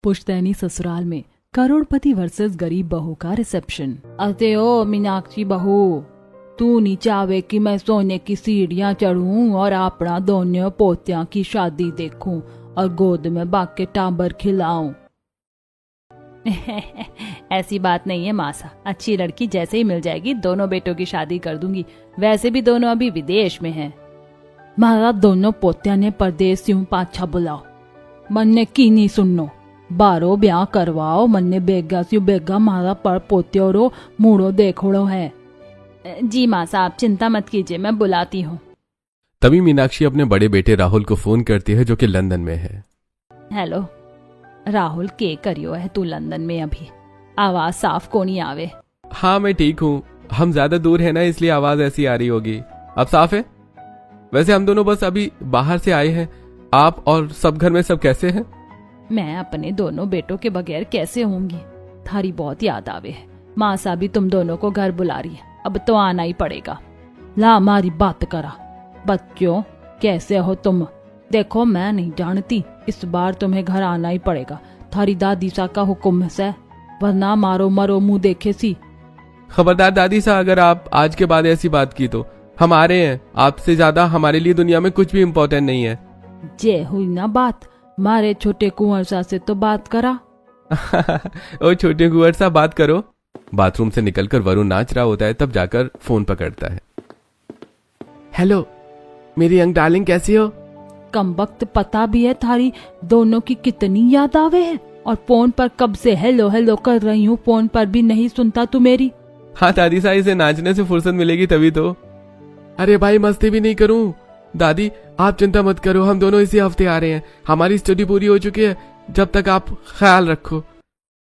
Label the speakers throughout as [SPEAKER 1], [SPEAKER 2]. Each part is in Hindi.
[SPEAKER 1] पुश्तैनी ससुराल में करोड़पति वर्सेस गरीब बहू का रिसेप्शन। अरे ओ मीनाक्षी बहू, तू नहीं चाहे कि मैं सोने की सीढ़ियां चढ़ूं और अपना दोनों पोतियां की शादी देखूं और गोद में बाके टाबर खिलाऊं? ऐसी बात नहीं है मासा, अच्छी लड़की जैसे ही मिल जाएगी दोनों बेटों की शादी कर दूंगी। वैसे भी दोनों अभी विदेश में हैं। मारा दोनों पोतिया ने परदेस यूं पाछा बुलाओ, मन्ने की नहीं सुननो, बारो ब्याह करवाओ, मन्ने बेगा स्यू बेगा मारा पर पोत्यो रो मूड़ो देखोड़ो है। जी माँ साहब चिंता मत कीजिए, मैं बुलाती हूँ।
[SPEAKER 2] तभी मीनाक्षी अपने बड़े बेटे राहुल को फोन करती है जो कि लंदन में है।
[SPEAKER 1] हेलो राहुल, के करियो है तू लंदन में अभी? आवाज साफ को नहीं आवे।
[SPEAKER 2] हाँ मैं ठीक हूँ, हम ज्यादा दूर है ना इसलिए आवाज ऐसी आ रही होगी। अब साफ है? वैसे हम दोनों बस अभी बाहर से आए हैं। आप और सब घर में सब कैसे हैं?
[SPEAKER 1] मैं अपने दोनों बेटों के बगैर कैसे होंगी? थारी बहुत याद आवे है। माँ साहब भी तुम दोनों को घर बुला रही है, अब तो आना ही पड़ेगा। ला हमारी बात करा। बच्चों कैसे हो तुम? देखो मैं नहीं जानती, इस बार तुम्हें घर आना ही पड़ेगा। थारी दादी सा का हुक्म से, वरना मारो मरो मुंह देखे सी।
[SPEAKER 2] खबरदार दादी सा, अगर आप आज के बाद ऐसी बात की तो हम आ रहे हैं। आपसे ज्यादा हमारे लिए दुनिया में कुछ भी इम्पोर्टेंट नहीं है।
[SPEAKER 1] जे हुई ना बात, मारे छोटे कुंवर सा से तो बात करा।
[SPEAKER 2] ओ छोटे कुंवर सा बात करो। बाथरूम से निकलकर वरुण नाच रहा होता है, तब जाकर फोन पकड़ता है। हेलो मेरी यंग डार्लिंग, कैसी हो?
[SPEAKER 1] कम वक्त पता भी है थारी दोनों की कितनी याद आवे है, और फोन पर कब से हेलो हेलो कर रही हूँ, फोन पर भी नहीं सुनता तू मेरी।
[SPEAKER 2] हाँ दादी साहब, इसे नाचने से फुर्सत मिलेगी तभी तो। अरे भाई मस्ती भी नहीं करूं। दादी आप चिंता मत करो, हम दोनों इसी हफ्ते आ रहे हैं। हमारी स्टडी पूरी हो चुकी है, जब तक आप ख्याल रखो।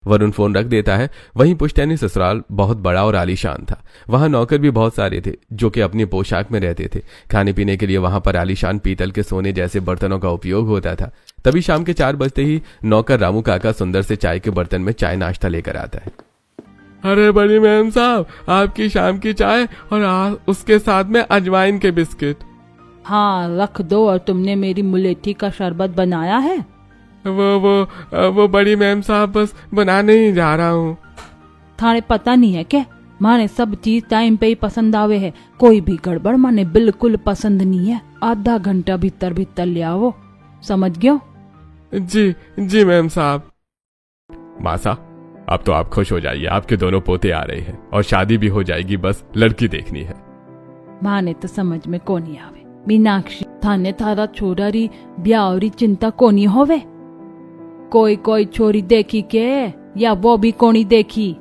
[SPEAKER 2] वरुण फोन रख देता है। वहीं पुश्तैनी ससुराल बहुत बड़ा और आलीशान था। वहां नौकर भी बहुत सारे थे जो कि अपनी पोशाक में रहते थे। खाने पीने के लिए वहां पर आलीशान पीतल के सोने जैसे बर्तनों का उपयोग होता था। तभी शाम के 4 बजते ही नौकर रामू काका सुंदर से चाय के बर्तन में चाय नाश्ता लेकर आता है। अरे बड़ी मैम साहब, आपकी शाम की चाय और उसके साथ में अजवाइन के बिस्किट।
[SPEAKER 1] हाँ रख दो। और तुमने मेरी मुलेठी का शरबत बनाया है?
[SPEAKER 2] वो बड़ी मैम साहब, बस बनाने ही जा रहा हूँ।
[SPEAKER 1] थाने पता नहीं है क्या, माने सब चीज टाइम पे ही पसंद आवे है, कोई भी गड़बड़ माने बिल्कुल पसंद नहीं है। आधा घंटा भीतर भीतर ले आओ, समझ गयो?
[SPEAKER 2] जी मैम साहब। मासा अब तो आप खुश हो जाइए, आपके दोनों पोते आ रहे हैं और शादी भी हो जाएगी, बस लड़की देखनी है।
[SPEAKER 1] माने तो समझ में को नहीं आवे। मीनाक्षी थाने थारा छोरा री ब्याह री चिंता कोनी होवे? कोई छोरी देखी के, या वो भी कोनी देखी?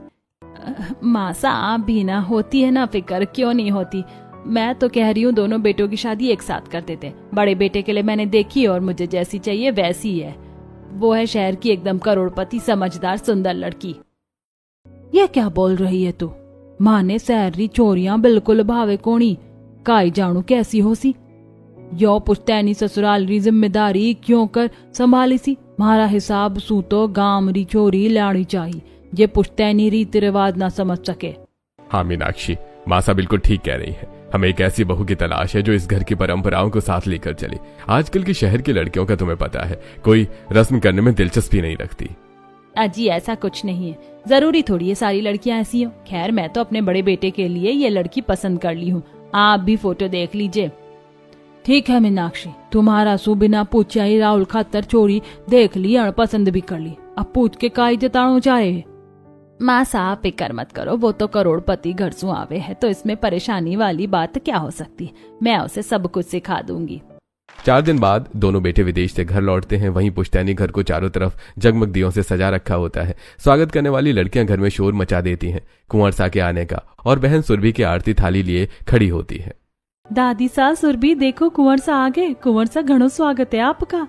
[SPEAKER 1] मासा आप भी ना होती है ना फिक्र, क्यों नहीं होती? मैं तो कह रही हूँ दोनों बेटों की शादी एक साथ कर देते। बड़े बेटे के लिए मैंने देखी और मुझे जैसी चाहिए वैसी है। वो है शहर की एकदम करोड़पति समझदार सुंदर लड़की। ये क्या बोल रही है तू? माने शहरी चोरियां बिल्कुल भावे कोनी, काई जानू कैसी हो सी। यो पुश्तैनी ससुराल री जिम्मेदारी क्यों कर संभाली सी? मारा हिसाब सूतो गांव री चोरी लाड़ी चाहिए, ये पुश्तैनी रीति रिवाज ना समझ सके।
[SPEAKER 2] हाँ मीनाक्षी, मासा बिल्कुल ठीक कह रही है। हमें एक ऐसी बहू की तलाश है जो इस घर की परंपराओं को साथ लेकर चले। आजकल की शहर की लड़कियों का तुम्हें पता है, कोई रस्म करने में दिलचस्पी नहीं रखती।
[SPEAKER 1] अजी ऐसा कुछ नहीं है, जरूरी थोड़ी है सारी लड़कियां ऐसी हो। खैर मैं तो अपने बड़े बेटे के लिए ये लड़की पसंद कर ली हूँ, आप भी फोटो देख लीजिए। ठीक है मीनाक्षी, तुम्हारा सु बिना पूछा ही राहुल खातर चोरी देख ली और पसंद भी कर ली, अब पूछ के काई जताणो चाहे? माँ साहब फिक्र मत करो, वो तो करोड़पति घर से आवे है, तो इसमें परेशानी वाली बात क्या हो सकती है? मैं उसे सब कुछ सिखा दूंगी।
[SPEAKER 2] 4 दिन बाद दोनों बेटे विदेश से घर लौटते हैं। वहीं पुश्तैनी घर को चारों तरफ जगमग दियों से सजा रखा होता है। स्वागत करने वाली लड़कियां घर में शोर मचा देती हैं कुंवर सा के आने का, और बहन सुरभि की आरती थाली लिए खड़ी होती है।
[SPEAKER 1] दादी सा सुरभि देखो कुंवर सा आगे। कुंवर सा घणो स्वागत है आपका।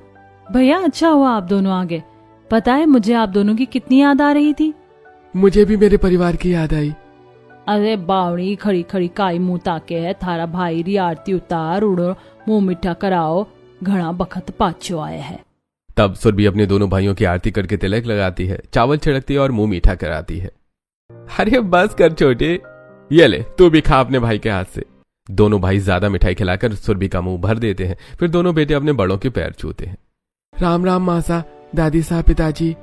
[SPEAKER 1] भैया अच्छा हुआ आप दोनों आगे। पता है मुझे आप दोनों की कितनी याद आ रही थी?
[SPEAKER 2] मुझे भी मेरे परिवार की याद आई।
[SPEAKER 1] अरे बावड़ी खड़ी खड़ी काई मुंह ताके है, थारा भाई री आरती उतार उड़ो, मुंह मीठा कराओ, घना बखत पाछो आया है।
[SPEAKER 2] तब सुरभि अपने दोनों भाइयों की आरती करके तिलक लगाती है, चावल छिड़कती है और मुंह मीठा कराती है। अरे बस कर छोटे, ये ले तू भी खा अपने भाई के हाथ से। दोनों भाई ज्यादा मिठाई खिलाकर सुरभि का मुंह भर देते हैं। फिर दोनों बेटे अपने बड़ों के पैर छूते हैं। राम राम मासा, दादी साहब, पिताजी।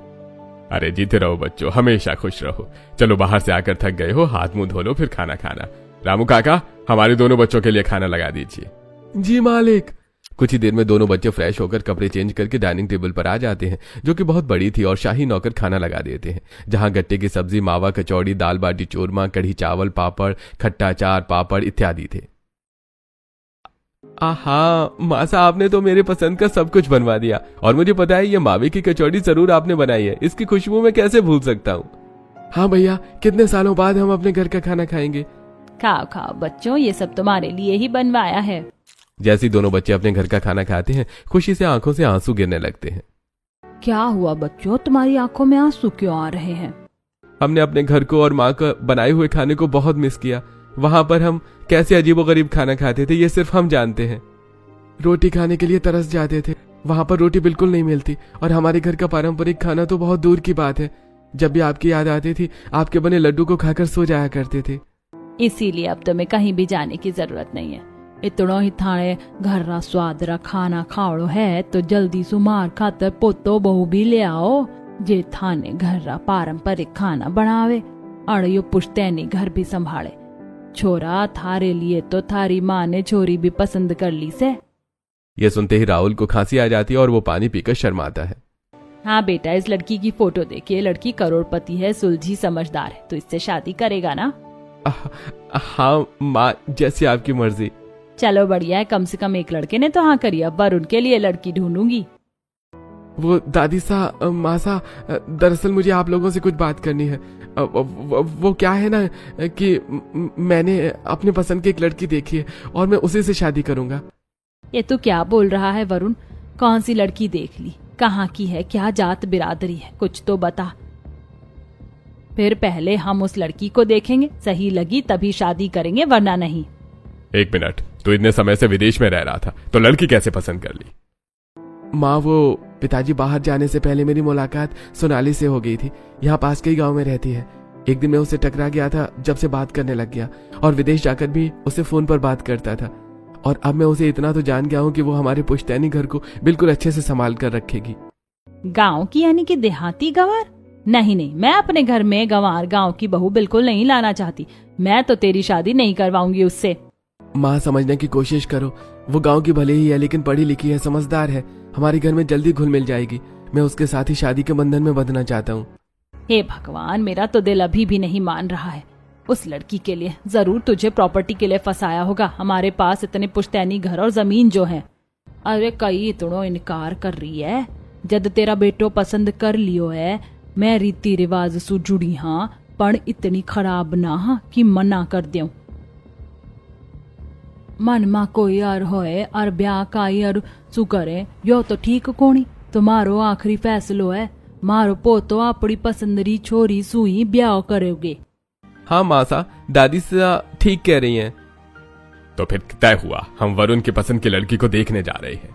[SPEAKER 2] अरे जीते रहो बच्चों, हमेशा खुश रहो। चलो बाहर से आकर थक गए हो, हाथ मुंह धो लो फिर खाना खाना। रामू काका, हमारे दोनों बच्चों के लिए खाना लगा दीजिए। जी मालिक। कुछ ही देर में दोनों बच्चे फ्रेश होकर कपड़े चेंज करके डाइनिंग टेबल पर आ जाते हैं, जो कि बहुत बड़ी थी, और शाही नौकर खाना लगा देते हैं, जहां गट्टे की सब्जी, मावा, कचौड़ी, दाल बाटी चूरमा, कढ़ी चावल, पापड़, खट्टा अचार, पापड़ इत्यादि थे। आहा, मासा आपने तो मेरे पसंद का सब कुछ बनवा दिया, और मुझे पता है ये मावे की कचौड़ी जरूर आपने बनाई है, इसकी खुशबू मैं कैसे भूल सकता हूँ। हाँ भैया, कितने सालों बाद हम अपने घर का खाना खाएंगे।
[SPEAKER 1] खाओ खाओ बच्चों, ये सब तुम्हारे लिए ही बनवाया है।
[SPEAKER 2] जैसे ही दोनों बच्चे अपने घर का खाना खाते हैं, खुशी से आंखों से आंसू गिरने लगते हैं।
[SPEAKER 1] क्या हुआ बच्चों, तुम्हारी आंखों में आंसू क्यों आ रहे हैं?
[SPEAKER 2] हमने अपने घर को और माँ का बनाए हुए खाने को बहुत मिस किया। वहां पर हम कैसे अजीबोगरीब खाना खाते थे, ये सिर्फ हम जानते हैं। रोटी खाने के लिए तरस जाते थे, वहां पर रोटी बिल्कुल नहीं मिलती, और हमारे घर का पारंपरिक खाना तो बहुत दूर की बात है। जब भी आपकी याद आती थी, आपके बने लड्डू को खाकर सो जाया करते थे।
[SPEAKER 1] इसीलिए अब तुम्हें कहीं भी जाने की जरूरत नहीं है। इतनो ही थाने घर रा स्वाद रा खाना खावड़ो है तो जल्दी सुमार खातर पोतो बहू भी ले आओ, जे थाने घर रा पारंपरिक खाना बनावे और यो पुश्तैनी घर भी संभाले। छोरा, थारे लिए तो थारी माँ ने छोरी भी पसंद कर ली से।
[SPEAKER 2] ये सुनते ही राहुल को खांसी आ जाती है और वो पानी पीकर शर्माता है।
[SPEAKER 1] हाँ बेटा, इस लड़की की फोटो देखिए, लड़की करोड़पति है, सुलझी समझदार है, तो इससे शादी करेगा ना?
[SPEAKER 2] हाँ माँ, जैसी आपकी मर्जी।
[SPEAKER 1] चलो बढ़िया है, कम से कम एक लड़के ने तो हाँ करी, अब वरुण के लिए लड़की ढूंढूंगी।
[SPEAKER 2] वो दादी सा, माँ सा, दरअसल मुझे आप लोगों से कुछ बात करनी है। वो क्या है ना कि मैंने अपने पसंद की एक लड़की देखी है और मैं उसी से शादी करूंगा।
[SPEAKER 1] ये तू क्या बोल रहा है वरुण? कौन सी लड़की देख ली, कहाँ की है, क्या जात बिरादरी है, कुछ तो बता। फिर पहले हम उस लड़की को देखेंगे, सही लगी तभी शादी करेंगे, वरना नहीं।
[SPEAKER 2] एक मिनट, तो इतने समय से विदेश में रह रहा था तो लड़की कैसे पसंद कर ली? माँ, वो पिताजी बाहर जाने से पहले मेरी मुलाकात सोनाली से हो गई थी। यहाँ पास के ही गांव में रहती है। एक दिन मैं उससे टकरा गया था, जब से बात करने लग गया, और विदेश जाकर भी उससे फोन पर बात करता था। और अब मैं उसे इतना तो जान गया हूँ कि वो हमारे पुश्तैनी घर को बिल्कुल अच्छे से संभाल कर रखेगी।
[SPEAKER 1] गाँव की यानी कि देहाती गंवार? नहीं नहीं, मैं अपने घर में गंवार गाँव की बहू बिल्कुल नहीं लाना चाहती। मैं तो तेरी शादी नहीं करवाऊंगी उससे।
[SPEAKER 2] माँ, समझने की कोशिश करो, वो गांव की भले ही है लेकिन पढ़ी लिखी है, समझदार है, हमारे घर में जल्दी घुल मिल जाएगी। मैं उसके साथ ही शादी के बंधन में बंधना चाहता हूँ।
[SPEAKER 1] हे भगवान, मेरा तो दिल अभी भी नहीं मान रहा है। उस लड़की के लिए जरूर तुझे प्रॉपर्टी के लिए फंसाया होगा। हमारे पास इतने पुश्तैनी घर और जमीन जो है। अरे कई इतनो इनकार कर रही है, जद तेरा बेटो पसंद कर लियो है। मैं रीति रिवाज सु जुड़ी हाँ, पण इतनी खराब ना हाँ कि मना कर दूं। मन मा कोई अर होए और ब्याह काई अर सु करे, यो तो ठीक कोनी। तुम्हारो आखिरी फैसलो है। मारो पोतो अपनी पसंदरी छोरी सुई ब्याह करोगे।
[SPEAKER 2] हाँ मासा, दादी सा ठीक कह रही हैं। तो फिर तय हुआ, हम वरुण की पसंद की लड़की को देखने जा रहे हैं।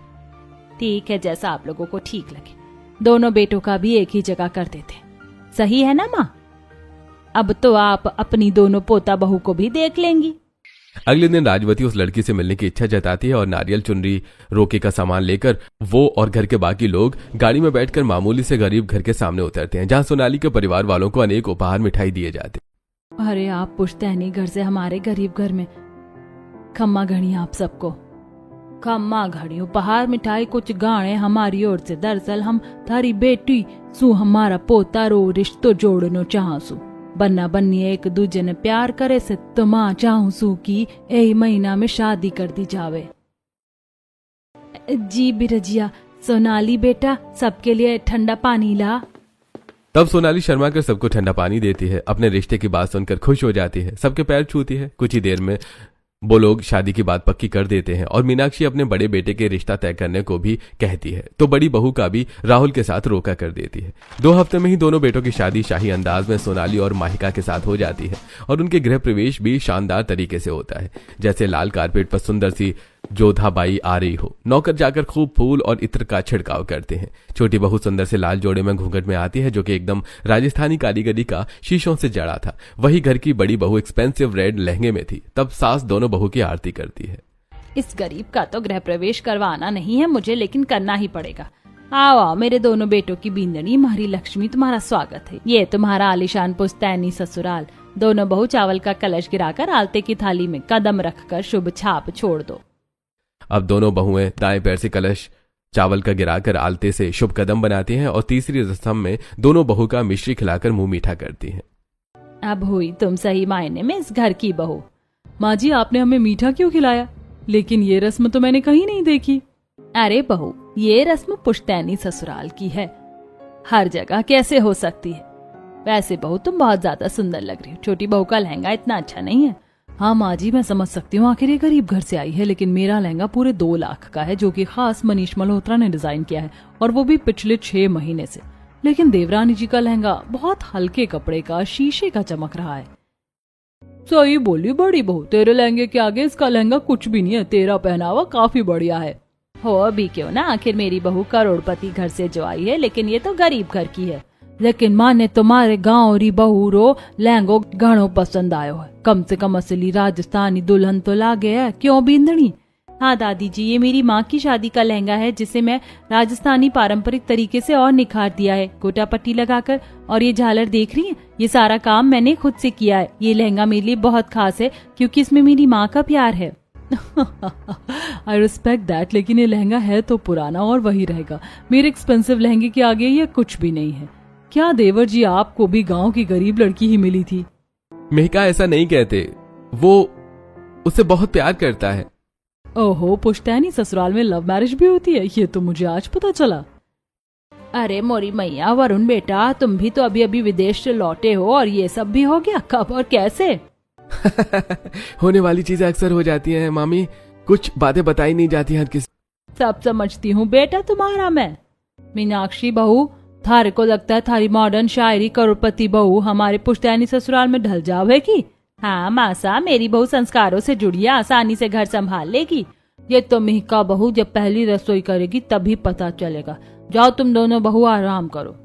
[SPEAKER 1] ठीक है, जैसा आप लोगों को ठीक लगे। दोनों बेटों का भी एक ही जगह कर देते, सही है ना माँ? अब तो आप अपनी दोनों पोता बहू को भी देख लेंगी।
[SPEAKER 2] अगले दिन राजवती उस लड़की से मिलने की इच्छा जताती है और नारियल, चुनरी, रोके का सामान लेकर वो और घर के बाकी लोग गाड़ी में बैठकर मामूली से गरीब घर के सामने उतरते हैं, जहां सोनाली के परिवार वालों को अनेक उपहार मिठाई दिए जाते।
[SPEAKER 1] अरे आप पुश्तैनी घर से हमारे गरीब घर में खम्मा घड़ी, आप सबको खम्मा घड़ी, उपहार, मिठाई, कुछ गाने हमारी ओर से। दरअसल हम थारी बेटी सु हमारा पोता रो रिश्तो जोड़नो चाहसू। बन्ना बन्नी एक दूजे ने प्यार करे से तो माँ चाहूं सू की यही महीना में शादी कर दी जावे। जी बिरजिया, सोनाली बेटा सबके लिए ठंडा पानी ला।
[SPEAKER 2] तब सोनाली शर्मा कर सबको ठंडा पानी देती है, अपने रिश्ते की बात सुनकर खुश हो जाती है, सबके पैर छूती है। कुछ ही देर में वो लोग शादी की बात पक्की कर देते हैं और मीनाक्षी अपने बड़े बेटे के रिश्ता तय करने को भी कहती है, तो बड़ी बहू का भी राहुल के साथ रोका कर देती है। 2 हफ्ते में ही दोनों बेटों की शादी शाही अंदाज में सोनाली और माहिका के साथ हो जाती है और उनके गृह प्रवेश भी शानदार तरीके से होता है, जैसे लाल कारपेट पर सुंदर सी जोधाबाई आ रही हो। नौकर जाकर खूब फूल और इत्र का छिड़काव करते हैं। छोटी बहू सुंदर से लाल जोड़े में घूंघट में आती है, जो कि एकदम राजस्थानी कारीगरी का शीशों से जड़ा था। वही घर की बड़ी बहू एक्सपेंसिव रेड लहंगे में थी। तब सास दोनों बहू की आरती करती है।
[SPEAKER 1] इस गरीब का तो गृह प्रवेश करवाना नहीं है मुझे, लेकिन करना ही पड़ेगा। आओ आओ मेरे दोनों बेटों की बींदनी, मारी लक्ष्मी, तुम्हारा स्वागत है। ये तुम्हारा आलीशान पुश्तैनी ससुराल। दोनों बहू चावल का कलश गिराकर आलते की थाली में कदम रखकर शुभ छाप छोड़ दो।
[SPEAKER 2] अब दोनों बहुएं दाएं पैर से कलश चावल का गिराकर आलते से शुभ कदम बनाती हैं और तीसरी रस्म में दोनों बहू का मिश्री खिलाकर मुंह मीठा करती हैं।
[SPEAKER 1] अब हुई तुम सही मायने में इस घर की बहू। माँ जी, आपने हमें मीठा क्यों खिलाया? लेकिन ये रस्म तो मैंने कहीं नहीं देखी। अरे बहू, ये रस्म पुश्तैनी ससुराल की है, हर जगह कैसे हो सकती है? वैसे बहू तुम बहुत ज्यादा सुंदर लग रही हो। छोटी बहू का लहंगा इतना अच्छा नहीं है। हाँ माँ जी, मैं समझ सकती हूँ, आखिर ये गरीब घर से आई है, लेकिन मेरा लहंगा पूरे 2 लाख का है, जो कि खास मनीष मल्होत्रा ने डिजाइन किया है, और वो भी पिछले 6 महीने से। लेकिन देवरानी जी का लहंगा बहुत हल्के कपड़े का, शीशे का चमक रहा है। सही बोली बड़ी बहू, तेरे लहंगे के आगे इसका लहंगा कुछ भी नहीं है। तेरा पहनावा काफी बढ़िया है। हो अभी क्यों ना, आखिर मेरी बहू करोड़पति घर से जो आई है, लेकिन ये तो गरीब घर की है। लेकिन माँ ने तुम्हारे गाँव री बहू रो लहंगो घणो पसंद आयो है। कम से कम असली राजस्थानी दुल्हन तो लागे है, क्यों बींदनी? हाँ दादी जी, ये मेरी माँ की शादी का लहंगा है, जिसे मैं राजस्थानी पारंपरिक तरीके से और निखार दिया है, गोटा पट्टी लगाकर। और ये झालर देख रही है, ये सारा काम मैंने खुद से किया है। ये लहंगा मेरे लिए बहुत खास है, क्योंकि इसमें मेरी माँ का प्यार है। आई रिस्पेक्ट दैट, लेकिन ये लहंगा है तो पुराना और वही रहेगा। मेरे एक्सपेंसिव लहंगे के आगे ये कुछ भी नहीं है। क्या देवर जी, आपको भी गांव की गरीब लड़की ही मिली थी?
[SPEAKER 2] मेहका ऐसा नहीं कहते, वो उससे बहुत प्यार करता है।
[SPEAKER 1] ओहो, पुश्तैनी ससुराल में लव मैरिज भी होती है? ये तो मुझे आज पता चला। अरे मोरी मैया, वरुण बेटा, तुम भी तो अभी अभी विदेश से लौटे हो और ये सब भी हो गया? कब और कैसे?
[SPEAKER 2] होने वाली चीजें अक्सर हो जाती हैं मामी, कुछ बातें बताई नहीं जाती हर किसी।
[SPEAKER 1] सब समझती हूँ बेटा तुम्हारा मैं। मीनाक्षी बहू, थारे को लगता है थारी मॉडर्न शायरी करोड़पति बहू हमारे पुश्तैनी ससुराल में ढल जावेगी? हाँ मासा, मेरी बहू संस्कारों से जुड़ी है, आसानी से घर संभाल लेगी। ये तो मिहिका बहू जब पहली रसोई करेगी तभी पता चलेगा। जाओ तुम दोनों बहू आराम करो।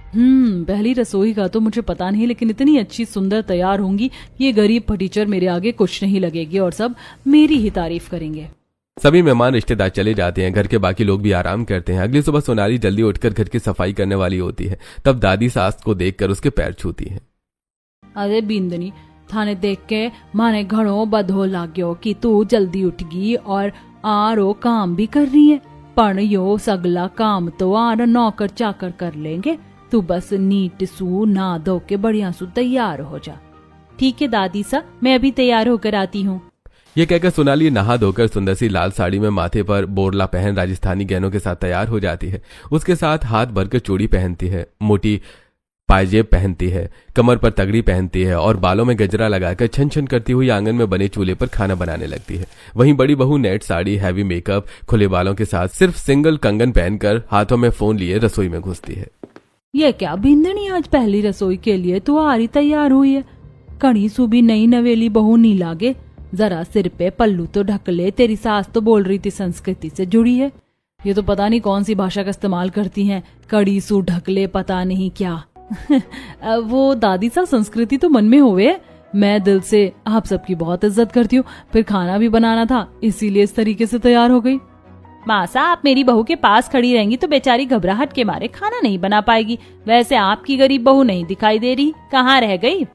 [SPEAKER 1] पहली रसोई का तो मुझे पता नहीं, लेकिन इतनी अच्छी सुंदर तैयार होंगी, ये गरीब फटीचर मेरे आगे कुछ नहीं लगेगी और सब मेरी ही तारीफ करेंगे।
[SPEAKER 2] सभी मेहमान रिश्तेदार चले जाते हैं, घर के बाकी लोग भी आराम करते हैं। अगली सुबह सोनाली जल्दी उठकर घर की सफाई करने वाली होती है। तब दादी सास को देखकर उसके पैर छूती है।
[SPEAKER 1] अरे बींदनी, थाने देख के माने घड़ों बधो लाग्यो कि तू जल्दी उठ गई और आरो काम भी कर रही है। पण यो सगला काम तो आर नौकर चाकर कर लेंगे, तू बस नीट सू ना धो के बढ़िया सू तैयार हो जा। ठीक है दादी सा, मैं अभी तैयार होकर आती हूँ।
[SPEAKER 2] ये कहकर सोनाली नहा धोकर सुंदर सी लाल साड़ी में माथे पर बोरला पहन राजस्थानी गहनों के साथ तैयार हो जाती है। उसके साथ हाथ भरकर चूड़ी पहनती है, मोटी पायजेब पहनती है, कमर पर तगड़ी पहनती है और बालों में गजरा लगाकर छन छन करती हुई आंगन में बने चूल्हे पर खाना बनाने लगती है। वहीं बड़ी बहू नेट साड़ी, हैवी मेकअप, खुले बालों के साथ सिर्फ सिंगल कंगन पहनकर हाथों में फोन लिए रसोई में घुसती है।
[SPEAKER 1] ये क्या बिंदनी, आज पहली रसोई के लिए तो आरी तैयार हुई है? कड़ी सुबह नई नवेली बहू नहीं लागे? जरा सिर पे पल्लू तो ढक ले। तेरी सास तो बोल रही थी संस्कृति से जुड़ी है। ये तो पता नहीं कौन सी भाषा का इस्तेमाल करती हैं, कड़ी सू ढक ले पता नहीं क्या। वो दादी सा, संस्कृति तो मन में होवे। मैं दिल से आप सबकी बहुत इज्जत करती हूँ, फिर खाना भी बनाना था, इसीलिए इस तरीके से तैयार हो गई। मासा, आप मेरी बहू के पास खड़ी रहेंगी तो बेचारी घबराहट के मारे खाना नहीं बना पाएगी। वैसे आपकी गरीब बहू नहीं दिखाई दे रही, कहाँ रह गई?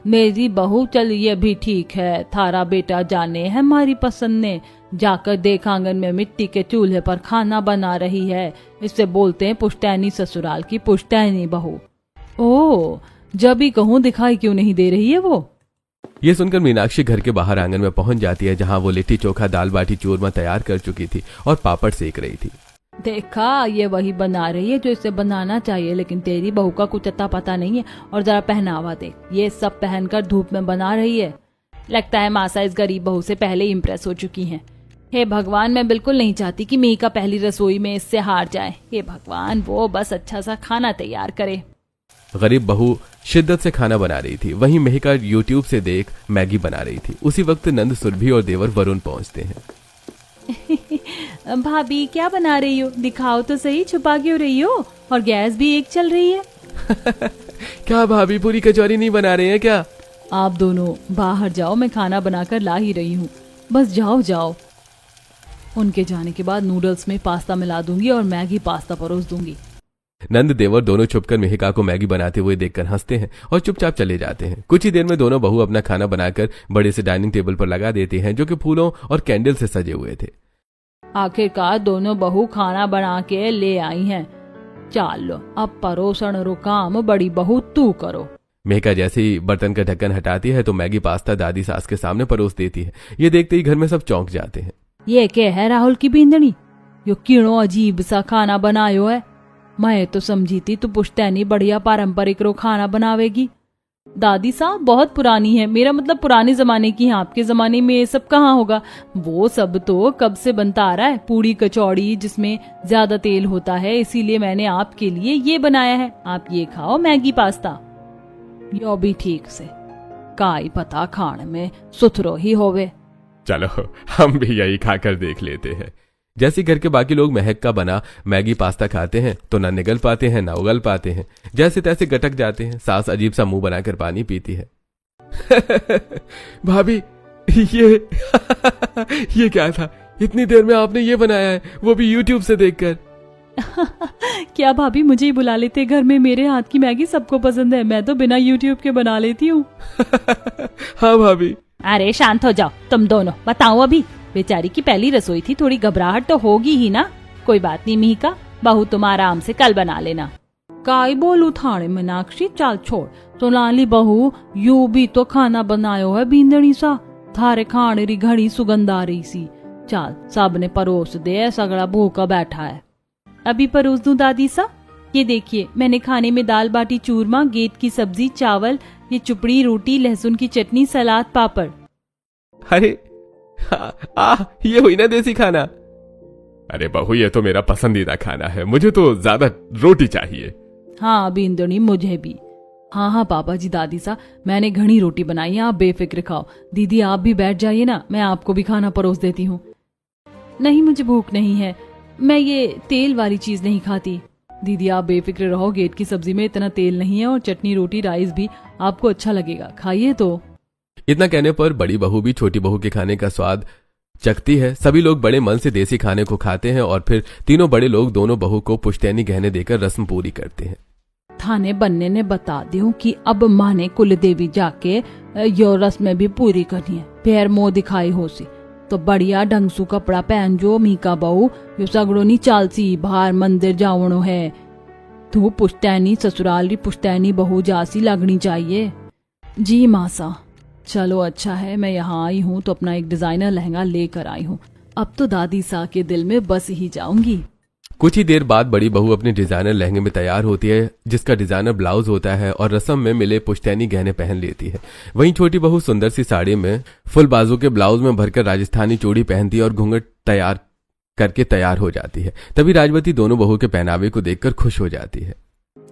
[SPEAKER 1] मेरी बहू, चल ये भी ठीक है, थारा बेटा जाने है हमारी पसंद ने। जाकर देख, आंगन में मिट्टी के चूल्हे पर खाना बना रही है। इससे बोलते हैं पुश्तैनी ससुराल की पुश्तैनी बहू। ओह, जब भी कहूँ दिखाई क्यों नहीं दे रही है वो?
[SPEAKER 2] ये सुनकर मीनाक्षी घर के बाहर आंगन में पहुंच जाती है, जहां वो लिट्टी चोखा, दाल बाटी चूरमा तैयार कर चुकी थी और पापड़ सेक रही थी।
[SPEAKER 1] देखा, ये वही बना रही है जो इसे बनाना चाहिए, लेकिन तेरी बहू का कुछ अता पता नहीं है। और जरा पहनावा देख, ये सब पहनकर धूप में बना रही है। लगता है मासा इस गरीब बहू से पहले इम्प्रेस हो चुकी हैं। हे भगवान, मैं बिल्कुल नहीं चाहती कि मेहिका पहली रसोई में इससे हार जाए। हे भगवान, वो बस अच्छा सा खाना तैयार करे।
[SPEAKER 2] गरीब बहू शिद्दत से खाना बना रही थी, वहीं मेहिका यूट्यूब से देख मैगी बना रही थी। उसी वक्त नंद, सुरभि और देवर वरुण पहुंचते हैं।
[SPEAKER 1] भाभी, क्या बना रही हो? दिखाओ तो सही, छुपा क्यों रही हो? और गैस भी एक चल रही है।
[SPEAKER 2] क्या भाभी, पूरी कचौरी नहीं बना रहे हैं क्या?
[SPEAKER 1] आप दोनों बाहर जाओ, मैं खाना बनाकर ला ही रही हूँ, बस जाओ जाओ। उनके जाने के बाद नूडल्स में पास्ता मिला दूंगी और मैगी पास्ता परोस दूंगी।
[SPEAKER 2] नंद देवर दोनों छुपकर मेहिका को मैगी बनाते हुए देखकर हंसते हैं और चुपचाप चले जाते हैं। कुछ ही देर में दोनों बहू अपना खाना बनाकर बड़े से डाइनिंग टेबल पर लगा देती हैं, जो कि फूलों और कैंडल से सजे हुए थे।
[SPEAKER 1] आखिरकार दोनों बहू खाना बना के ले आई हैं। चलो अब परोसण रो काम बड़ी बहू तू करो।
[SPEAKER 2] मेहिका जैसे ही बर्तन का ढक्कन हटाती है तो मैगी पास्ता दादी सास के सामने परोस देती है। ये देखते ही घर में सब चौंक जाते हैं।
[SPEAKER 1] ये क्या है राहुल की बींदनी, यो किणो अजीब सा खाना बनायो है। मैं तो समझी थी तू पुश्तैनी बढ़िया पारंपरिक रो खाना बनावेगी। दादी साहब बहुत पुरानी है, मेरा मतलब पुराने जमाने की है। आपके जमाने में ये सब कहाँ होगा, वो सब तो कब से बनता आ रहा है। पूड़ी कचौड़ी जिसमें ज्यादा तेल होता है, इसीलिए मैंने आपके लिए ये बनाया है। आप ये खाओ मैगी पास्ता। यो भी ठीक से काई पता खाने में सुथरो ही होवे।
[SPEAKER 2] चलो हम भी यही खाकर देख लेते हैं। जैसे घर के बाकी लोग महक का बना मैगी पास्ता खाते हैं तो न निगल पाते हैं न उगल पाते हैं, जैसे तैसे गटक जाते हैं। सास अजीब सा मुंह बनाकर पानी पीती है। भाभी ये क्या था, इतनी देर में आपने ये बनाया है, वो भी यूट्यूब से देखकर।
[SPEAKER 1] क्या भाभी मुझे ही बुला लेते घर में, मेरे हाथ की मैगी सबको पसंद है, मैं तो बिना यूट्यूब के बना लेती हूँ।
[SPEAKER 2] हाँ भाभी।
[SPEAKER 1] अरे शांत हो जाओ तुम दोनों, बताओ अभी। बेचारी की पहली रसोई थी, थोड़ी घबराहट तो होगी ही ना। कोई बात नहीं मिहिका, बहू तुम आराम से कल बना लेना। काई बोलू थाने मीनाक्षी, चल छोड़। तो लाली बहू यू भी तो खाना बनायो है बींदड़ी सा, थारे खाने री घड़ी सुगंध आ रही सी। चल सब ने परोस दे, सगड़ा भूखा बैठा है। अभी परोस दूं दादी सा? ये देखिए मैंने खाने में दाल बाटी चूरमा, गेट की सब्जी, चावल, ये चुपड़ी रोटी, लहसुन की चटनी, सलाद, पापड़।
[SPEAKER 2] अरे ये हुई ना देसी खाना। अरे बहू ये तो मेरा पसंदीदा खाना है, मुझे तो ज्यादा रोटी चाहिए।
[SPEAKER 1] हाँ बींदड़ी मुझे भी। हाँ पापा जी दादी सा, मैंने घनी रोटी बनाई है, आप बेफिक्र खाओ। दीदी आप भी बैठ जाइए ना, मैं आपको भी खाना परोस देती हूँ। नहीं मुझे भूख नहीं है, मैं ये तेल वाली चीज नहीं खाती। दीदी आप बेफिक्र रहो, गेट की सब्जी में इतना तेल नहीं है और चटनी रोटी राइस भी आपको अच्छा लगेगा, खाइए तो।
[SPEAKER 2] इतना कहने पर बड़ी बहू भी छोटी बहू के खाने का स्वाद चखती है। सभी लोग बड़े मन से देसी खाने को खाते हैं और फिर तीनों बड़े लोग दोनों बहू को पुश्तैनी गहने देकर रस्म पूरी करते हैं।
[SPEAKER 1] थाने बनने ने बता दियो कि अब माने कुल देवी जाके यो रस्म में भी पूरी करनी है। पैर मुंह दिखाई हो सी तो बढ़िया ढंग सु कपड़ा पहन जो मीका बहू, यो सगड़ो नी चालसी बाहर मंदिर जावणो है। तू पुश्तैनी ससुराल री पुश्तैनी बहू जासी लगनी चाहिए। जी मासा, चलो अच्छा है मैं यहाँ आई हूँ तो अपना एक डिजाइनर लहंगा लेकर आई हूँ। अब तो दादी सा के दिल में बस ही जाऊंगी।
[SPEAKER 2] कुछ ही देर बाद बड़ी बहू अपने डिजाइनर लहंगे में तैयार होती है, जिसका डिजाइनर ब्लाउज होता है, और रस्म में मिले पुश्तैनी गहने पहन लेती है। वहीं छोटी बहू सुंदर सी साड़ी में फुल बाजू के ब्लाउज में भरकर राजस्थानी चूड़ी पहनती है और घूंघट तैयार करके तैयार हो जाती है। तभी राजवती दोनों बहू के पहनावे को देखकर खुश हो जाती है।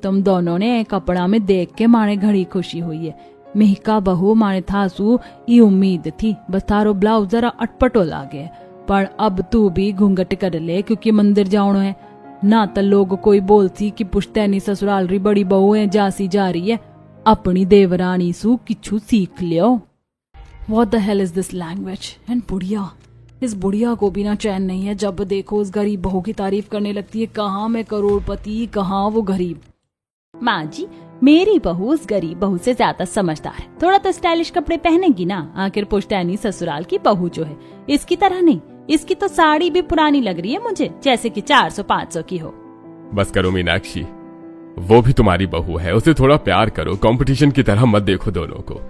[SPEAKER 1] तुम दोनों ने कपड़ा में देख के माने घड़ी खुशी हुई है। मिहिका बहू माने थासू ये उम्मीद थी, बस थारो ब्लाउज जरा अटपटो लागे, पर अब तू भी घूंघट कर ले क्योंकि मंदिर जावणो है ना। तो लोग कोई बोलती कि पुश्तैनी ससुराल री बड़ी बहू है जासी जा रही है, अपनी देवरानी सु किछु सीख लियो। What the hell is this language? And बुढ़िया, इस बुढ़िया को भी ना चैन नहीं है, जब देखो उस गरीब बहू की तारीफ करने लगती है। कहाँ मैं करोड़पति, कहाँ वो गरीब। माँ जी मेरी बहू उस गरीब बहू से ज्यादा समझदार है, थोड़ा तो स्टाइलिश कपड़े पहनेगी ना। आखिर पुश्तैनी ससुराल की बहू जो है इसकी तरह नहीं, इसकी तो साड़ी भी पुरानी लग रही है मुझे, जैसे कि 400-500 की हो।
[SPEAKER 2] बस करो मीनाक्षी, वो भी तुम्हारी बहू है, उसे थोड़ा प्यार करो, कंपटीशन की तरह मत देखो दोनों को।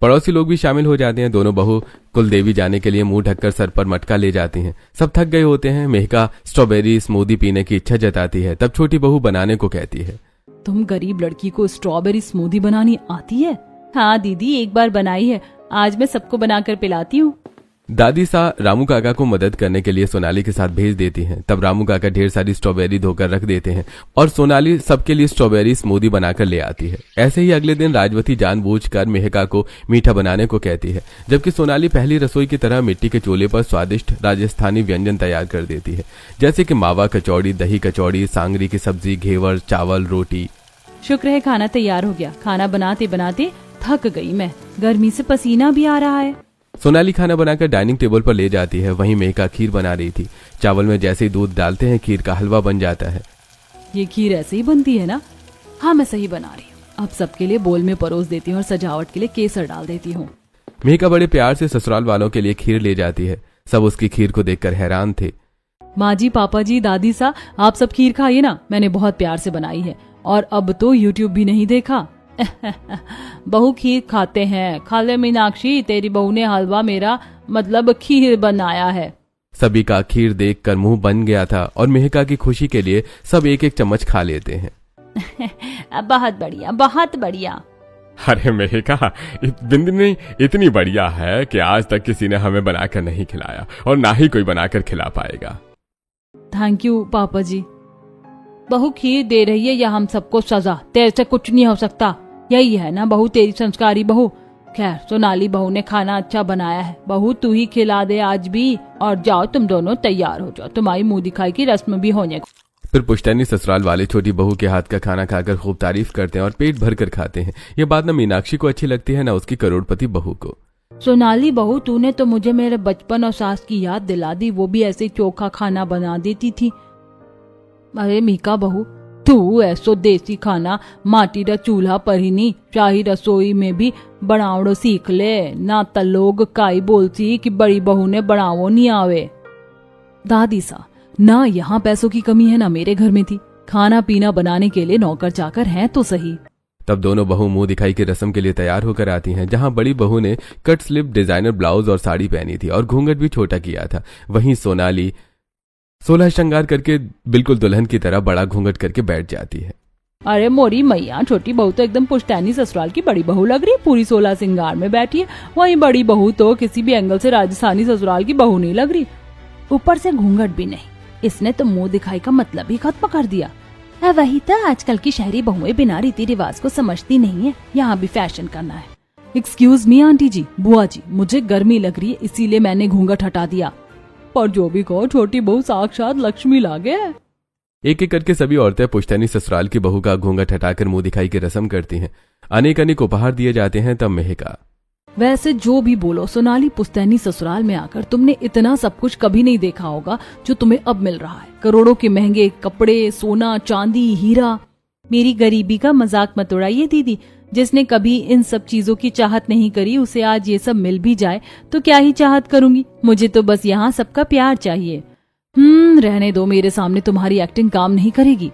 [SPEAKER 2] पड़ोसी लोग भी शामिल हो जाते हैं। दोनों बहू कुलदेवी जाने के लिए मुंह ढककर सर पर मटका ले जाती हैं। सब थक गए होते हैं। मेहिका स्ट्रॉबेरी स्मूदी पीने की इच्छा जताती है। तब छोटी बहू बनाने को कहती है।
[SPEAKER 1] तुम गरीब लड़की को स्ट्रॉबेरी स्मूदी बनानी आती है? हाँ दीदी एक बार बनाई है, आज मैं सबको बनाकर पिलाती हूँ।
[SPEAKER 2] दादी सा रामू काका को मदद करने के लिए सोनाली के साथ भेज देती हैं। तब रामू काका ढेर सारी स्ट्रॉबेरी धोकर रख देते हैं और सोनाली सबके लिए स्ट्रॉबेरी स्मूदी बनाकर ले आती है। ऐसे ही अगले दिन राजवती जानबूझकर मेहिका को मीठा बनाने को कहती है, जबकि सोनाली पहली रसोई की तरह मिट्टी के चूल्हे पर स्वादिष्ट राजस्थानी व्यंजन तैयार कर देती है, जैसे कि मावा कचौड़ी, दही कचौड़ी, सांगरी की सब्जी, घेवर, चावल, रोटी।
[SPEAKER 1] शुक्र है खाना तैयार हो गया। खाना बनाते बनाते थक गई मैं, गर्मी से पसीना भी आ रहा है।
[SPEAKER 2] सोनाली खाना बनाकर डाइनिंग टेबल पर ले जाती है। वहीं मेहका खीर बना रही थी। चावल में जैसे ही दूध डालते हैं खीर का हलवा बन जाता है।
[SPEAKER 1] ये खीर ऐसे ही बनती है ना? हाँ, मैं सही बना रही हूँ। अब सबके लिए बोल में परोस देती हूँ और सजावट के लिए केसर डाल देती हूँ।
[SPEAKER 2] मेहका बड़े प्यार से ससुराल वालों के लिए खीर ले जाती है। सब उसकी खीर को देखकर हैरान थे।
[SPEAKER 1] माँ जी, पापा जी, दादी सा, आप सब खीर खाइए ना, मैंने बहुत प्यार से बनाई है। और अब तो यूट्यूब भी नहीं देखा। बहू खीर खाते हैं। खा ले मीनाक्षी, तेरी बहू ने हलवा मेरा मतलब खीर बनाया है।
[SPEAKER 2] सभी का खीर देखकर मुंह बन गया था और मेहका की खुशी के लिए सब एक एक चम्मच खा लेते हैं।
[SPEAKER 1] बहुत बढ़िया, बहुत बढ़िया।
[SPEAKER 3] अरे मेहका, बिंदी इतनी बढ़िया है कि आज तक किसी ने हमें बनाकर नहीं खिलाया और ना ही कोई बनाकर खिला पाएगा।
[SPEAKER 1] थैंक यू पापा जी। बहू खीर दे रही है या हम सबको सजा? तेरे से कुछ नहीं हो सकता। यही है ना बहू, तेरी संस्कारी बहू। खैर, सोनाली बहू ने खाना अच्छा बनाया है। बहू तू ही खिला दे आज भी। और जाओ तुम दोनों तैयार हो जाओ, तुम्हारी मुंह दिखाई की रस्म भी होने को।
[SPEAKER 2] फिर पुश्तैनी ससुराल वाले छोटी बहू के हाथ का खाना खाकर खूब तारीफ करते हैं और पेट भर कर खाते हैं। ये बात न मीनाक्षी को अच्छी लगती है न उसकी करोड़पति बहू को।
[SPEAKER 1] सोनाली बहू, तूने तो मुझे मेरे बचपन और सास की याद दिला दी। वो भी ऐसे चोखा खाना बना देती थी। अरे मीका बहू, तू ऐसो देसी खाना माटी रा चूल्हा पर ही नहीं, शाही रसोई में भी बनावड़ो सीख ले। ना त लोग काई बोलती कि बड़ी बहू ने बनावो नहीं आवे। दादी सा, ना यहाँ पैसों की कमी है ना मेरे घर में थी। खाना पीना बनाने के लिए नौकर चाकर हैं तो सही।
[SPEAKER 2] तब दोनों बहू मुंह दिखाई की रस्म के लिए तैयार होकर आती हैं। जहां बड़ी बहू ने कट स्लिप डिजाइनर ब्लाउज और साड़ी पहनी थी और घूंघट भी छोटा किया था, वहीं सोनाली 16 श्रृंगार करके बिल्कुल दुल्हन की तरह बड़ा घूंघट करके बैठ जाती है।
[SPEAKER 1] अरे मोरी मैया, छोटी बहू तो एकदम पुश्तैनी ससुराल की बड़ी बहू लग रही है। पूरी 16 श्रृंगार में बैठी है। वहीं बड़ी बहू तो किसी भी एंगल से राजस्थानी ससुराल की बहू नहीं लग रही। ऊपर से घूंघट भी नहीं। इसने तो मुंह दिखाई का मतलब ही खत्म कर दिया। वही तो, आजकल की शहरी बहुएं बिना रीति रिवाज को समझती नहीं है। यहाँ भी फैशन करना है। एक्सक्यूज मी आंटी जी, बुआ जी, मुझे गर्मी लग रही है इसीलिए मैंने घूंघट हटा दिया। पर जो भी कहो, छोटी बहू साक्षात लक्ष्मी लागे।
[SPEAKER 2] एक एक करके सभी औरतें पुश्तैनी ससुराल की बहू का घूंघट हटाकर मुंह दिखाई की रस्म करती हैं। अनेक अनेक उपहार दिए जाते हैं। तब मेहका,
[SPEAKER 1] वैसे जो भी बोलो सोनाली, पुश्तैनी ससुराल में आकर तुमने इतना सब कुछ कभी नहीं देखा होगा जो तुम्हें अब मिल रहा है। करोड़ों के महंगे कपड़े, सोना, चांदी, हीरा। मेरी गरीबी का मजाक मत उड़ाइए दीदी। जिसने कभी इन सब चीजों की चाहत नहीं करी, उसे आज ये सब मिल भी जाए तो क्या ही चाहत करूंगी। मुझे तो बस यहाँ सबका प्यार चाहिए। रहने दो, मेरे सामने तुम्हारी एक्टिंग काम नहीं करेगी।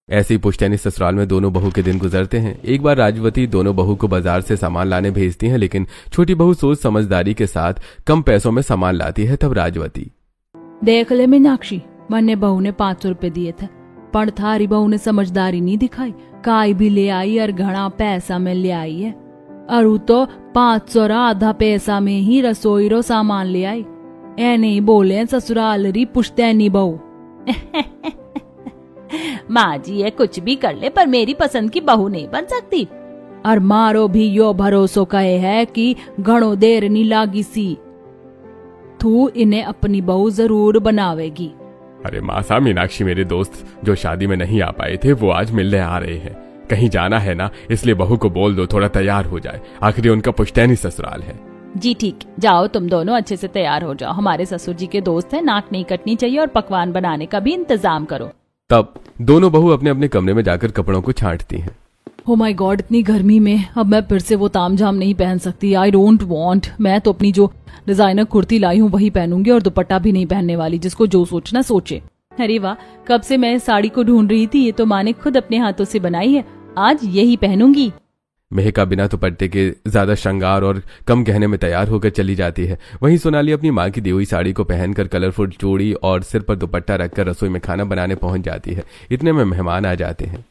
[SPEAKER 2] ऐसे ही पुश्तैनी ससुराल में दोनों बहू के दिन गुजरते हैं। एक बार राजवती दोनों बहू को बाजार से सामान लाने भेजती हैं, लेकिन छोटी बहू सोच समझदारी के साथ कम पैसों में सामान लाती है। तब राजवती,
[SPEAKER 1] देख ले मीनाक्षी, मन्ने बहू ने 500 रुपए दिए थे, पर थारी बहू ने समझदारी नहीं दिखाई। काय भी ले आई और घना पैसा में ले आई है। और तो 500 आधा पैसा में ही रसोई रो सामान ले आई। ए नहीं बोले ससुराल री पुश्तैनी बहू। माँ जी, ये कुछ भी कर ले पर मेरी पसंद की बहू नहीं बन सकती। और मारो भी यो भरोसो कहे है कि घणो देर नहीं लागी सी। तू इन्हें अपनी बहू जरूर बनावेगी।
[SPEAKER 3] अरे मासा, मीनाक्षी मेरे दोस्त जो शादी में नहीं आ पाए थे वो आज मिलने आ रहे हैं। कहीं जाना है ना, इसलिए बहू को बोल दो थोड़ा तैयार हो जाए। आखिर उनका पुश्तैनी ससुराल है।
[SPEAKER 1] जी ठीक, जाओ तुम दोनों अच्छे से तैयार हो जाओ। हमारे ससुर जी के दोस्त हैं, नाक नहीं कटनी चाहिए और पकवान बनाने का भी इंतजाम करो।
[SPEAKER 2] तब दोनों बहू अपने अपने कमरे में जाकर कपड़ों को छांटती हैं।
[SPEAKER 1] ओ माय गॉड, इतनी गर्मी में अब मैं फिर से वो तामझाम नहीं पहन सकती। I don't want. मैं तो अपनी जो डिजाइनर कुर्ती लाई हूँ वही पहनूंगी और दुपट्टा भी नहीं पहनने वाली। जिसको जो सोचना सोचे। अरे वाह, कब से मैं साड़ी को ढूंढ रही थी। ये तो माँ ने खुद अपने हाथों से बनाई है। आज यही पहनूंगी।
[SPEAKER 2] मेहका बिना दुपट्टे के ज्यादा श्रृंगार और कम गहने में तैयार होकर चली जाती है। वहीं सोनाली अपनी माँ की दी हुई साड़ी को पहनकर कलरफुल चूड़ी और सिर पर दुपट्टा रखकर रसोई में खाना बनाने पहुंच जाती है। इतने में मेहमान आ जाते हैं।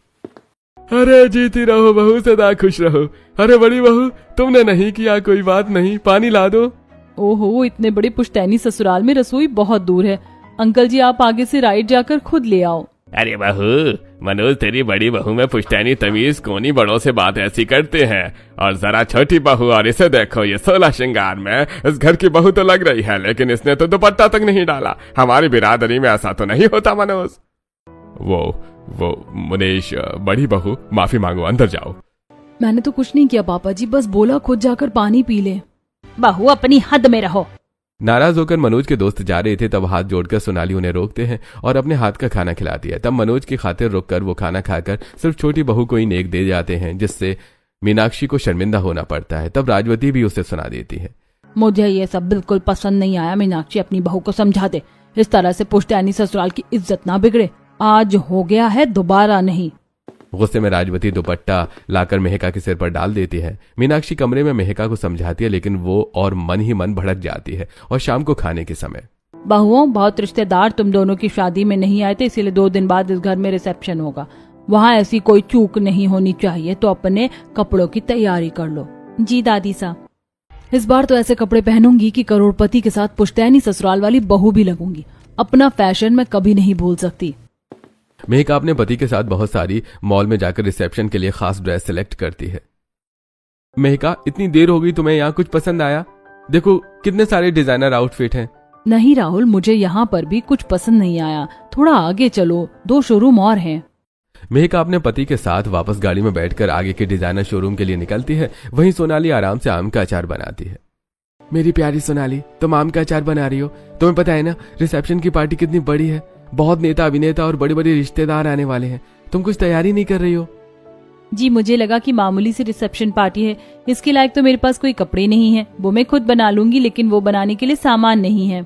[SPEAKER 3] अरे जीती रहो बहू, सदा खुश रहो। अरे बड़ी बहू, तुमने नहीं किया कोई बात नहीं, पानी ला दो।
[SPEAKER 1] ओहो, इतने बड़े पुश्तैनी ससुराल में रसोई बहुत दूर है। अंकल जी, आप आगे से राइट जाकर खुद ले आओ।
[SPEAKER 3] अरे बहू, मनोज तेरी बड़ी बहू में पुश्तैनी तमीज कोनी बड़ों से बात ऐसी करते हैं। और जरा छोटी बहू, और इसे देखो, ये 16 श्रृंगार में इस घर की बहू तो लग रही है, लेकिन इसने तो दुपट्टा तक नहीं डाला। हमारी बिरादरी में ऐसा तो नहीं होता मनोज। वो मुनेश, बड़ी बहू माफी मांगो, अंदर जाओ।
[SPEAKER 1] मैंने तो कुछ नहीं किया पापा जी, बस बोला खुद जाकर पानी पी ले। बहू अपनी हद में रहो।
[SPEAKER 2] नाराज होकर मनोज के दोस्त जा रहे थे, तब हाथ जोड़कर सोनाली उन्हें रोकते हैं और अपने हाथ का खाना खिलाती है। तब मनोज की खातिर रुककर वो खाना खाकर सिर्फ छोटी बहू को ही नेक दे जाते हैं, जिससे मीनाक्षी को शर्मिंदा होना पड़ता है। तब राजवती भी उसे सुना देती है।
[SPEAKER 1] मुझे ये सब बिल्कुल पसंद नहीं आया। मीनाक्षी अपनी बहू को समझा दे, इस तरह से पुश्तैनी ससुराल की इज्जत ना बिगड़े। आज हो गया है, दोबारा नहीं।
[SPEAKER 2] गुस्से में राजवती दुपट्टा लाकर मेहका के सिर पर डाल देती है। मीनाक्षी कमरे में मेहका को समझाती है, लेकिन वो और मन ही मन भड़क जाती है। और शाम को खाने के समय,
[SPEAKER 1] बहुओं, बहुत रिश्तेदार तुम दोनों की शादी में नहीं आए थे, इसीलिए 2 दिन बाद इस घर में रिसेप्शन होगा। वहाँ ऐसी कोई चूक नहीं होनी चाहिए, तो अपने कपड़ों की तैयारी कर लो। जी दादी साहब। इस बार तो ऐसे कपड़े पहनूंगी कि करोड़पति के साथ पुश्तैनी ससुराल वाली बहू भी लगूंगी। अपना फैशन मैं कभी नहीं भूल सकती।
[SPEAKER 2] मेहका अपने पति के साथ बहुत सारी मॉल में जाकर रिसेप्शन के लिए खास ड्रेस सिलेक्ट करती है। मेहका, इतनी देर हो गई, तुम्हें यहाँ कुछ पसंद आया? देखो कितने सारे डिजाइनर आउटफिट हैं।
[SPEAKER 1] नहीं राहुल, मुझे यहाँ पर भी कुछ पसंद नहीं आया। थोड़ा आगे चलो, 2 शोरूम और हैं।
[SPEAKER 2] मेहका अपने पति के साथ वापस गाड़ी में बैठकर आगे के डिजाइनर शोरूम के लिए निकलती है। वहीं सोनाली आराम से आम का अचार बनाती है। मेरी प्यारी सोनाली, तुम आम का अचार बना रही हो? तुम्हें पता है ना रिसेप्शन की पार्टी कितनी बड़ी है? बहुत नेता अभिनेता और बड़े बड़े रिश्तेदार आने वाले हैं। तुम कुछ तैयारी नहीं कर रही हो?
[SPEAKER 1] जी मुझे लगा कि मामूली सी रिसेप्शन पार्टी है, इसके लायक तो मेरे पास कोई कपड़े नहीं है। वो मैं खुद बना लूंगी, लेकिन वो बनाने के लिए सामान नहीं है।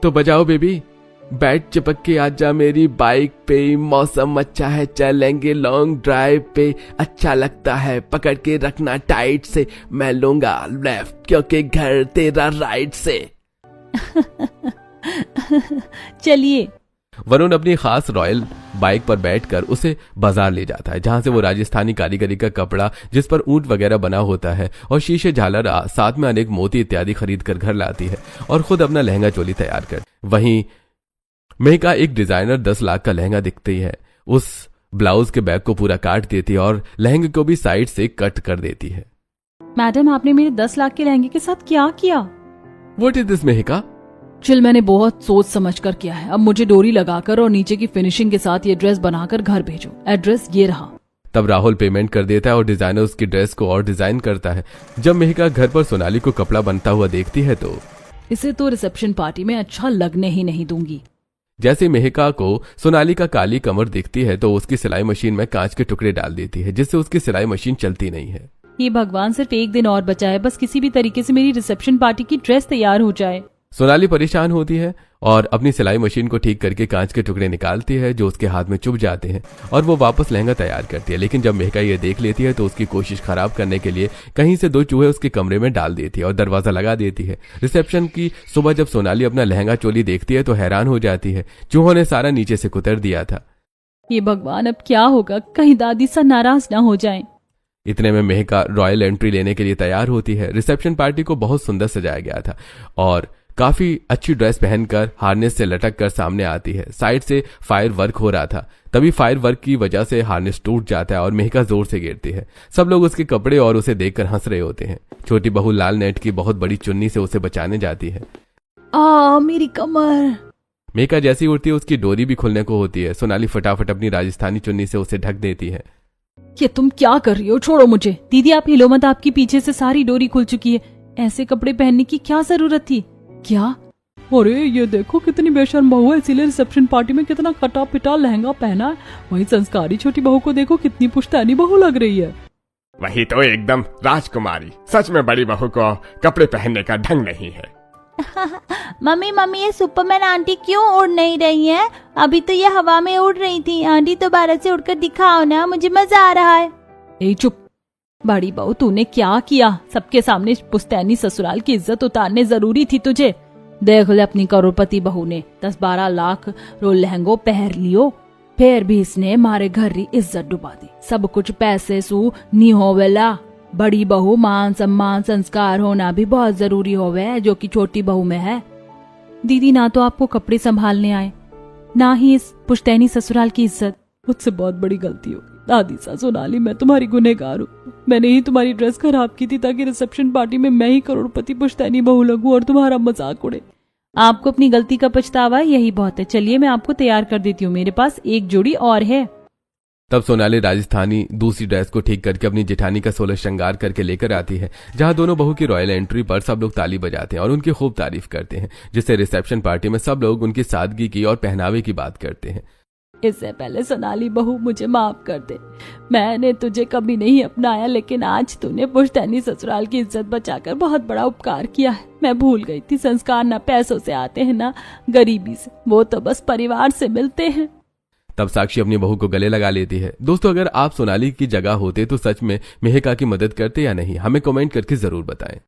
[SPEAKER 2] तो बजाओ बेबी, बैठ चिपक के आजा मेरी बाइक पे, मौसम अच्छा है, चलेंगे लॉन्ग ड्राइव पे, अच्छा लगता है, पकड़ के रखना टाइट से, मैं लूंगा लेफ्ट क्योंकि घर तेरा राइट से।
[SPEAKER 1] चलिए।
[SPEAKER 2] वरुण अपनी खास रॉयल बाइक पर बैठकर उसे बाजार ले जाता है, जहां से वो राजस्थानी कारीगरी का कपड़ा जिस पर ऊंट वगैरह बना होता है और शीशे, झालर, साथ में अनेक मोती इत्यादि खरीद कर घर लाती है और खुद अपना लहंगा चोली तैयार कर। वहीं मेहका एक डिजाइनर 10 लाख का लहंगा दिखती है, उस ब्लाउज के बैग को पूरा काट देती है और लहंगे को भी साइड से कट कर देती है।
[SPEAKER 1] मैडम, आपने मेरे 10 लाख के लहंगे के साथ क्या किया?
[SPEAKER 2] व्हाट इज दिस मेहका?
[SPEAKER 1] चिल, मैंने बहुत सोच समझ कर किया है। अब मुझे डोरी लगाकर और नीचे की फिनिशिंग के साथ ये ड्रेस बनाकर घर भेजो। एड्रेस ये रहा।
[SPEAKER 2] तब राहुल पेमेंट कर देता है और डिजाइनर उसकी ड्रेस को और डिजाइन करता है। जब मेहका घर पर सोनाली को कपड़ा बनता हुआ देखती है तो
[SPEAKER 1] इसे तो रिसेप्शन पार्टी में अच्छा लगने ही नहीं दूंगी।
[SPEAKER 2] जैसे मेहका को सोनाली का काली कमर दिखती है तो उसकी सिलाई मशीन में कांच के टुकड़े डाल देती है, जिससे उसकी सिलाई मशीन चलती नहीं है।
[SPEAKER 1] ये भगवान, सिर्फ 1 दिन और बचा है, बस किसी भी तरीके से मेरी रिसेप्शन पार्टी की ड्रेस तैयार हो जाए।
[SPEAKER 2] सोनाली परेशान होती है और अपनी सिलाई मशीन को ठीक करके कांच के टुकड़े निकालती है जो उसके हाथ में चुभ जाते हैं और वो वापस लहंगा तैयार करती है। लेकिन जब मेहका ये देख लेती है तो उसकी कोशिश खराब करने के लिए कहीं से 2 चूहे उसके कमरे में डाल देती है और दरवाजा लगा देती है। रिसेप्शन की सुबह जब सोनाली अपना लहंगा चोली देखती है तो हैरान हो जाती है। चूहों ने सारा नीचे से कुतर दिया था।
[SPEAKER 1] ये भगवान, अब क्या होगा? कहीं दादी सा नाराज ना हो जाए।
[SPEAKER 2] इतने में मेहका रॉयल एंट्री लेने के लिए तैयार होती है। रिसेप्शन पार्टी को बहुत सुंदर सजाया गया था और काफी अच्छी ड्रेस पहनकर हार्नेस से लटक कर सामने आती है। साइड से फायर वर्क हो रहा था, तभी फायर वर्क की वजह से हार्नेस टूट जाता है और मेहका जोर से गिरती है। सब लोग उसके कपड़े और उसे देखकर हंस रहे होते हैं। छोटी बहू लाल नेट की बहुत बड़ी चुन्नी से उसे बचाने जाती है।
[SPEAKER 1] मेरी कमर।
[SPEAKER 2] मेहका जैसी उड़ती है उसकी डोरी भी खुलने को होती है। सोनाली फटाफट अपनी राजस्थानी चुन्नी से उसे ढक देती है।
[SPEAKER 1] ये तुम क्या कर रही हो? छोड़ो मुझे। दीदी आप हिलो मत, आपकी पीछे से सारी डोरी खुल चुकी है। ऐसे कपड़े पहनने की क्या जरूरत थी? क्या? अरे ये देखो कितनी बेशर्म बहू है, इसीलिए रिसेप्शन पार्टी में कितना कटा पिटा लहंगा पहना है। वही संस्कारी छोटी बहू को देखो, कितनी पुश्तैनी बहू लग रही है।
[SPEAKER 3] वही तो एकदम राजकुमारी। सच में बड़ी बहू को कपड़े पहनने का ढंग नहीं है।
[SPEAKER 4] मम्मी ये सुपरमैन आंटी क्यों उड़ नहीं रही है? अभी तो ये हवा में उड़ रही थी। आंटी दोबारा से उड़कर दिखाओ ना, मुझे मजा आ रहा है।
[SPEAKER 1] ए चुप बड़ी बहू, तूने क्या किया? सबके सामने पुश्तैनी ससुराल की इज्जत उतारने जरूरी थी तुझे। देख ले अपनी करोड़पति बहू ने 10-12 लाख रो लहंगो पहन लियो, फिर भी इसने मारे घर री इज्जत डुबा दी। सब कुछ पैसे सू नी होवेला। बड़ी बहू मान सम्मान संस्कार होना भी बहुत जरूरी होवे, जो कि छोटी बहू में है। दीदी ना तो आपको कपड़े संभालने आए, ना ही इस पुश्तैनी ससुराल की इज्जत। मुझसे बहुत बड़ी गलती होगी दादी सा। सोनाली मैं तुम्हारी गुनहगार हूँ। मैंने ही तुम्हारी ड्रेस खराब की थी ताकि रिसेप्शन पार्टी में मैं ही करोड़पति पुश्तैनी बहू लगूं और तुम्हारा मजाक उड़े। आपको अपनी गलती का पछतावा, यही बहुत है। चलिए मैं आपको तैयार कर देती हूँ, मेरे पास एक जोड़ी और है।
[SPEAKER 2] तब सोनाली राजस्थानी दूसरी ड्रेस को ठीक करके अपनी जेठानी का 16 श्रृंगार करके लेकर आती है, जहां दोनों बहू की रॉयल एंट्री पर सब लोग ताली बजाते हैं और उनकी खूब तारीफ करते हैं, जिससे रिसेप्शन पार्टी में सब लोग उनकी सादगी की और पहनावे की बात करते हैं।
[SPEAKER 1] इससे पहले सोनाली बहू मुझे माफ कर दे। मैंने तुझे कभी नहीं अपनाया, लेकिन आज तूने पुश्तैनी ससुराल की इज्जत बचाकर बहुत बड़ा उपकार किया है। मैं भूल गई थी, संस्कार ना पैसों से आते हैं ना गरीबी से, वो तो बस परिवार से मिलते हैं।
[SPEAKER 2] तब साक्षी अपनी बहू को गले लगा लेती है। दोस्तों, अगर आप सोनाली की जगह होते तो सच में मेहका की मदद करते या नहीं, हमें कमेंट करके जरूर बताएं।